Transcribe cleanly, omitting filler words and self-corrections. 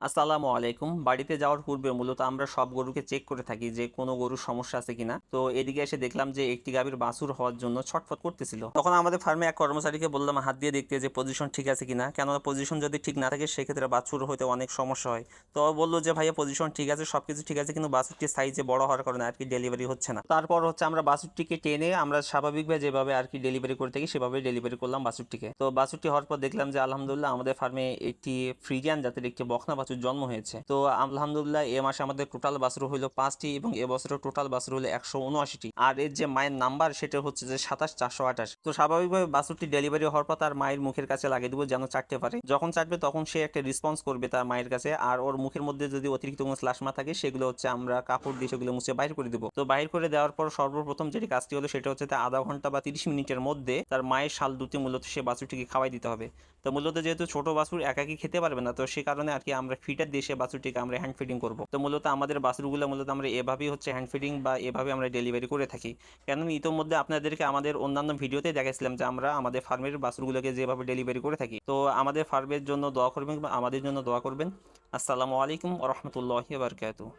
আসসালামু আলাইকুম। বাড়িতে যাওয়ার পূর্বে মূলত আমরা সব গরুকে চেক করে থাকি যে কোনো গরুর সমস্যা আছে কিনা। তো এদিকে এসে দেখলাম যে একটি গাভীর বাছুর হওয়ার জন্য ছটফট করতেছিল। তখন আমাদের ফার্মে এক কর্মচারীকে বললাম হাত দিয়ে দেখতে যে পজিশন ঠিক আছে কিনা, কেননা পজিশন যদি ঠিক না থাকে সেক্ষেত্রে বাছুর হইতে অনেক সমস্যা হয়। তো ও বললো যে ভাইয়া পজিশন ঠিক আছে, সবকিছু ঠিক আছে, কিন্তু বাছুরটি সাইজে বড় হওয়ার কারণে আর কি ডেলিভারি হচ্ছে না। তারপর হচ্ছে আমরা বাছুরটিকে টেনে আমরা স্বাভাবিকভাবে যেভাবে আর কি ডেলিভারি করে থাকি সেভাবে ডেলিভারি করলাম বাছুরটিকে। তো বাছুরটি হওয়ার পর দেখলাম যে আলহামদুলিল্লাহ আমাদের ফার্মে একটি ফ্রিজিয়ান জাতের একটি বকনা বাছুর জন্ম হয়েছে। তো আলহামদুলিল্লাহ এ মাসে আমাদের টোটাল বাছুর হইলো 5টি এবং এবছরের টোটাল বাছুর হলো 179টি। আর এর যে মায়ের নাম্বার সেটা হচ্ছে যে 27428। তো স্বাভাবিকভাবে বাছুরটি ডেলিভারি হওয়ার পর তার মায়ের মুখের কাছে লাগিয়ে দেবো যেন চাটতে পারে। যখন চাটবে তখন সে একটা রেসপন্স করবে তার মায়ের কাছে। আর ওর মুখের মধ্যে যদি অতিরিক্ত কোনো শ্লাষ্মা থাকে সেগুলো হচ্ছে আমরা কাপড় দিয়ে সেগুলো মুছে বাইর করে দেবো। তো বাইর করে দেওয়ার পর সর্বপ্রথম যেটি কাজটি হলো সেটা হচ্ছে তার আধা ঘন্টা বা 30 মিনিটের মধ্যে তার মায়ের শাল দুটি মূলত সে বাছুরটিকে খাওয়াই দিতে হবে। তো মূলত যেহেতু ছোট বাছুর একাকি খেতে পারবে না, তো সে কারণে আর কি আমরা ফিটার দিয়ে সে বাছুরটিকে আমরা হ্যান্ড ফিডিং করবো। তো মূলত আমাদের বাছুরগুলো মূলত আমরা এভাবেই হচ্ছে হ্যান্ড ফিডিং বা এভাবে আমরা ডেলিভারি করে থাকি। কেন ইতোমধ্যে আপনাদেরকে আমাদের অন্যান্য ভিডিওতে দেখাইছিলাম যে আমরা আমাদের ফার্মের বাছুরগুলোকে যেভাবে ডেলিভারি করে থাকি। তো আমাদের ফার্মের জন্য দোয়া করবেন বা আমাদের জন্য দোয়া করবেন। আসসালামু আলাইকুম ওয়া রাহমাতুল্লাহি ওয়া বারাকাতুহু।